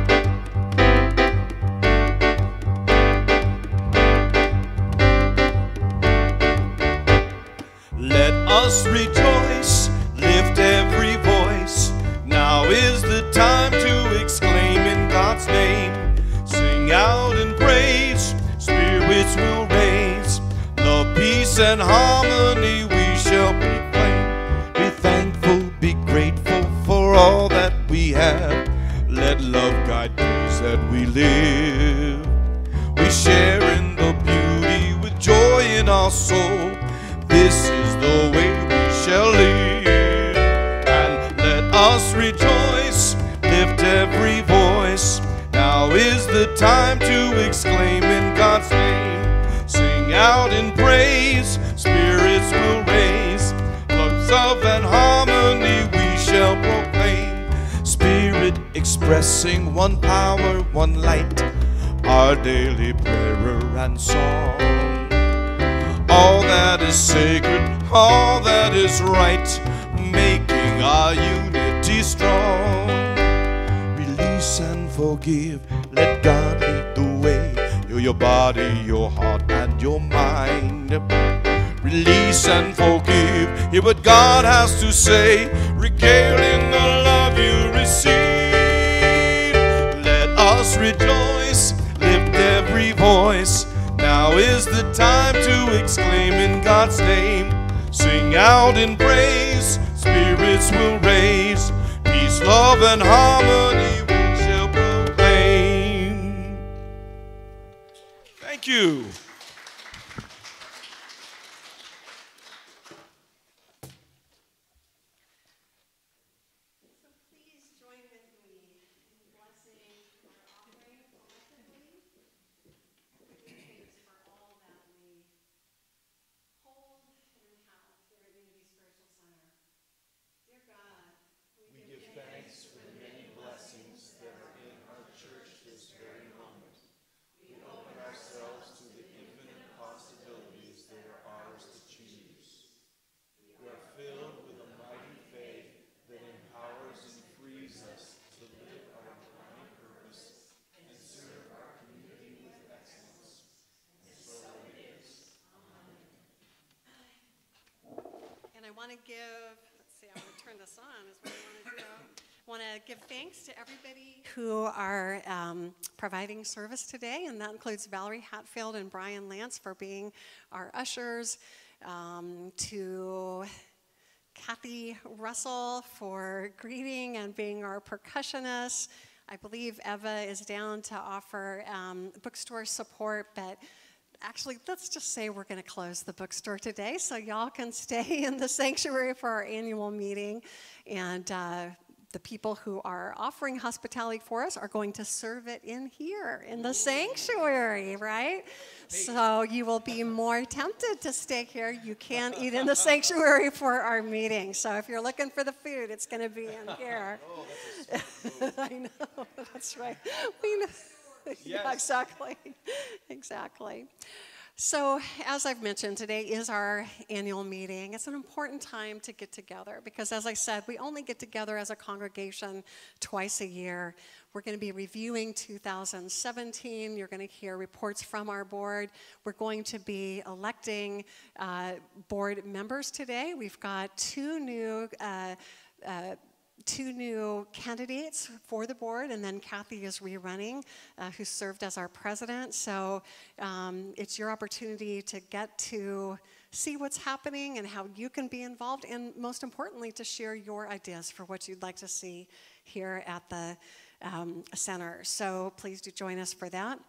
Let us rejoice, lift every voice. Now is the time to exclaim in God's name. Sing out in praise, spirits will raise. Love, peace, and harmony we shall proclaim. Be thankful, be grateful for all that we have. Let love guide days that we live. We share in the beauty with joy in our soul. This is the way we shall live. And let us rejoice, lift every voice. Now is the time to exclaim in God's name. Sing out in praise, spirits will raise. Love and harmony we shall proclaim. Spirit expressing one power, one light. Our daily prayer and song. All that is sacred, all that is right, making our unity strong. Release and forgive, let God lead the way. Your body, your heart, and your mind. Release and forgive, hear what God has to say, regaling the love you receive. Let us rejoice, lift every voice. Now is the time to exclaim in God's name. Sing out in praise, spirits will raise. Peace, love, and harmony we shall proclaim. Thank you. Dear God, we give thanks for the to give, let's see, I'm going to turn this on, is what I want to do. Want to give thanks to everybody who are providing service today, and that includes Valerie Hatfield and Brian Lance for being our ushers, to Kathy Russell for greeting and being our percussionist. I believe Eva is down to offer bookstore support, but actually, let's just say we're going to close the bookstore today so y'all can stay in the sanctuary for our annual meeting. And the people who are offering hospitality for us are going to serve it in here in the sanctuary, right? So you will be more tempted to stay here. You can eat in the sanctuary for our meeting. So if you're looking for the food, it's going to be in here. I know, that's right. We know. Yes. Yeah, exactly. Exactly. So, as I've mentioned, today is our annual meeting. It's an important time to get together because, as I said, we only get together as a congregation twice a year. We're going to be reviewing 2017. You're going to hear reports from our board. We're going to be electing board members today. We've got two new candidates for the board, and then Kathy is rerunning, who served as our president. So it's your opportunity to get to see what's happening and how you can be involved, and most importantly, to share your ideas for what you'd like to see here at the center. So please do join us for that.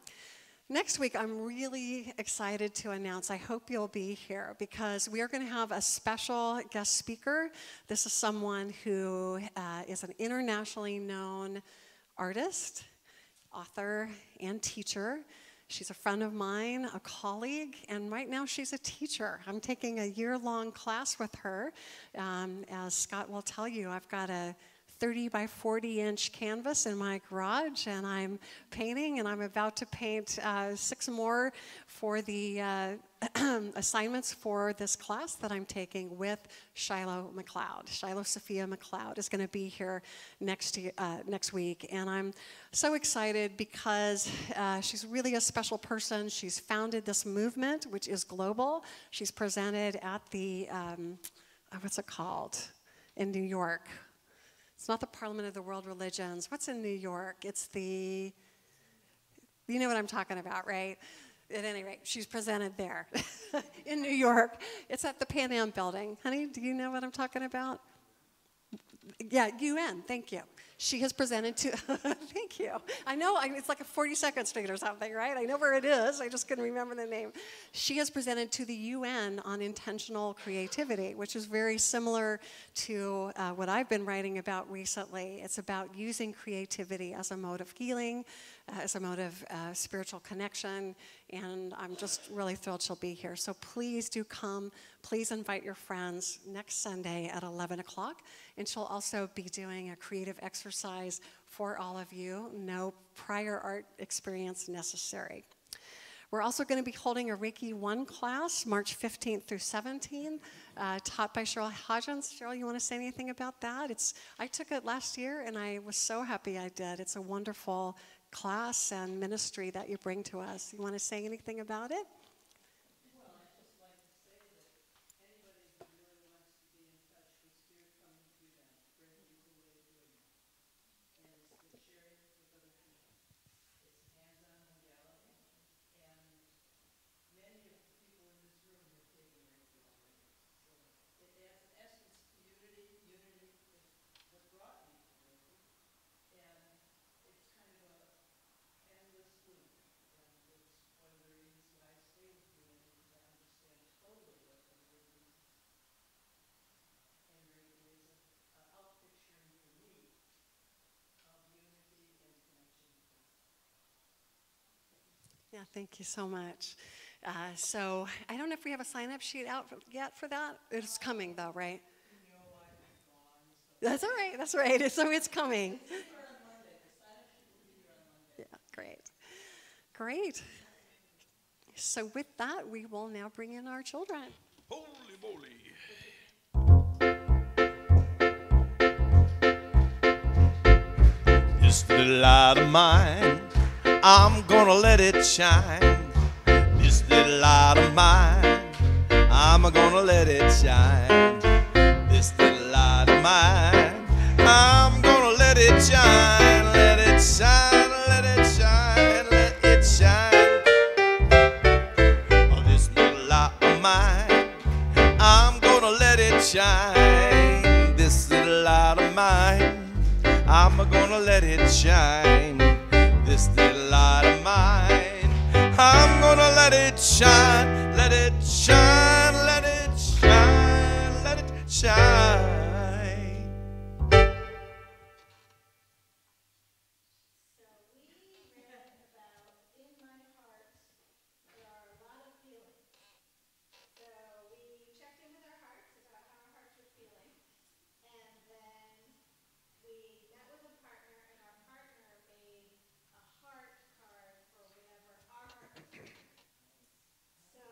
Next week, I'm really excited to announce, I hope you'll be here, because we are going to have a special guest speaker. This is someone who is an internationally known artist, author, and teacher. She's a friend of mine, a colleague, and right now she's a teacher. I'm taking a year-long class with her. As Scott will tell you, I've got a 30 by 40 inch canvas in my garage, and I'm painting, and I'm about to paint 6 more for the assignments for this class that I'm taking with Shiloh McLeod. Shiloh Sophia McLeod is going to be here next week, and I'm so excited because she's really a special person. She's founded this movement, which is global. She's presented at the, what's it called, in New York. It's not the Parliament of the World Religions. What's in New York? It's the, you know what I'm talking about, right? At any rate, she's presented there in New York. It's at the Pan Am building. Honey, do you know what I'm talking about? Yeah, UN, thank you. She has presented to, thank you. I know, it's like a 42nd Street or something, right? I know where it is, I just couldn't remember the name. She has presented to the UN on intentional creativity, which is very similar to what I've been writing about recently. It's about using creativity as a mode of healing, as a mode of spiritual connection, and I'm just really thrilled she'll be here. So please do come. Please invite your friends next Sunday at 11 o'clock, and she'll also be doing a creative exercise for all of you. No prior art experience necessary. We're also going to be holding a Reiki 1 class March 15th through 17th, taught by Cheryl Hodgins. Cheryl, you want to say anything about that? I took it last year, and I was so happy I did. It's a wonderful class and ministry that you bring to us. You want to say anything about it? Well, I'd just like to say that anybody who really wants to be in touch with Spirit coming through them, very easy way of doing it. And it's the sharing with other people. It's hands-on modality. And many of the people in this room have taken Reiki already. So it has, in essence, community. Unity is what brought me to Reiki. And it's kind of a endless loop. And it's one of the reasons why I stay with Unity, because I understand totally what the word means. And Reiki is an outpicturing for me of unity and connection with God. Yeah, thank you so much. So I don't know if we have a sign-up sheet out yet for that. It's coming, though, right? That's all right. That's right. So it's coming. Yeah, great. Great. So with that, we will now bring in our children. Holy moly. This little light of mine, I'm gonna let it shine. This little light of mine, I'm gonna let it shine. mine. I'm gonna let it shine, let it shine, let it shine, let it shine. Oh, this little light of mine, I'm gonna let it shine. This little light of mine, I'm gonna let it shine. This little light of mine, I'm gonna let it shine, let it shine, let it shine, let it shine. So we read about in my heart, there are a lot of feelings. So we checked in with our hearts about how our hearts were feeling. And then we met with a partner, and our partner made a heart card for whatever our heart was feeling. So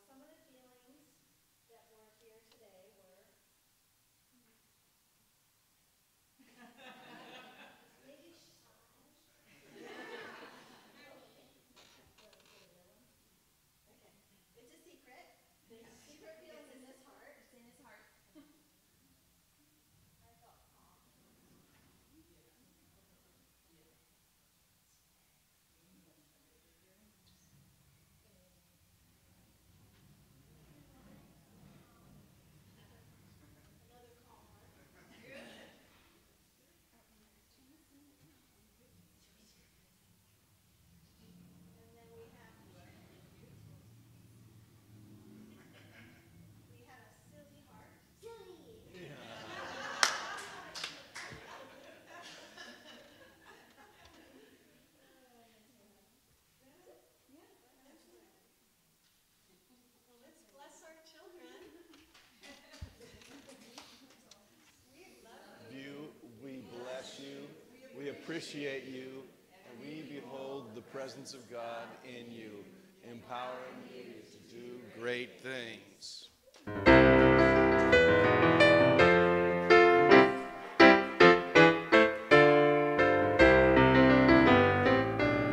some of the feelings that were here today were maybe shy. Okay, it's a secret. There's secret feelings in this heart. It's in his heart. I felt calm. Another calm heart. And then we had a silly heart. Silly. Well, let's bless our children. We love You, we bless you, we appreciate you, and we behold the presence of God in you, empowering you to do great things.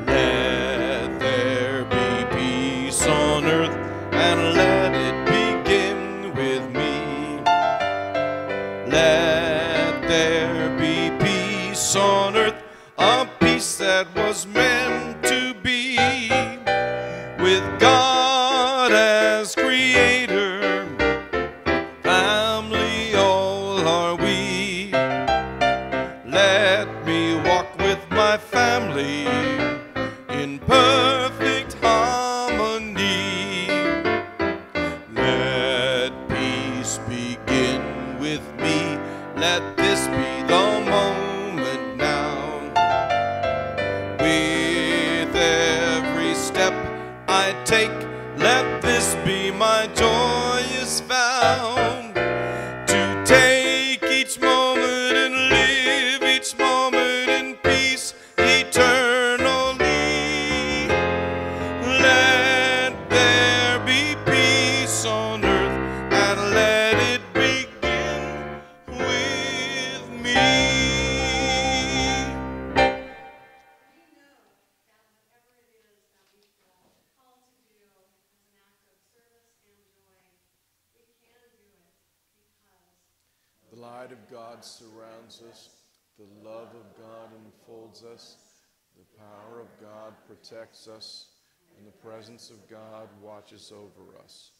Let there be peace on earth, and let it begin with me. Let there be peace on earth, a peace that was meant to be, with God as creator, family all are we. Let me walk with my family in perfect harmony. Let peace begin with me. Let this be the moment now. With every step I take, let this be my joyous vow. To take each moment and live each moment in peace eternally. Let there be peace on earth, and let it begin with me. We know that whatever it is that we feel called to do as an act of service and joy, we can do it because The light of God surrounds us, the love of God enfolds us, the power of God protects us, and the presence of God watches over us.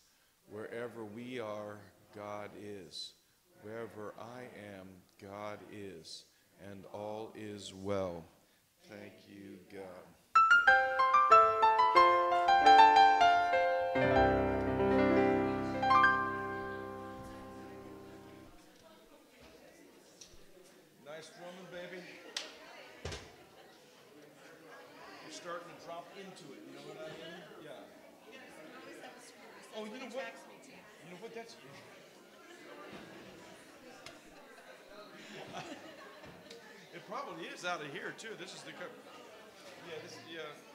Wherever we are, God is. Wherever I am, God is, and all is well. Thank you, God. Nice drumming, baby. You're starting to drop into it, you know what I mean? Yeah. Oh, you know what? You know what? That's. It probably is out of here too. This is the. Yeah, this. Yeah.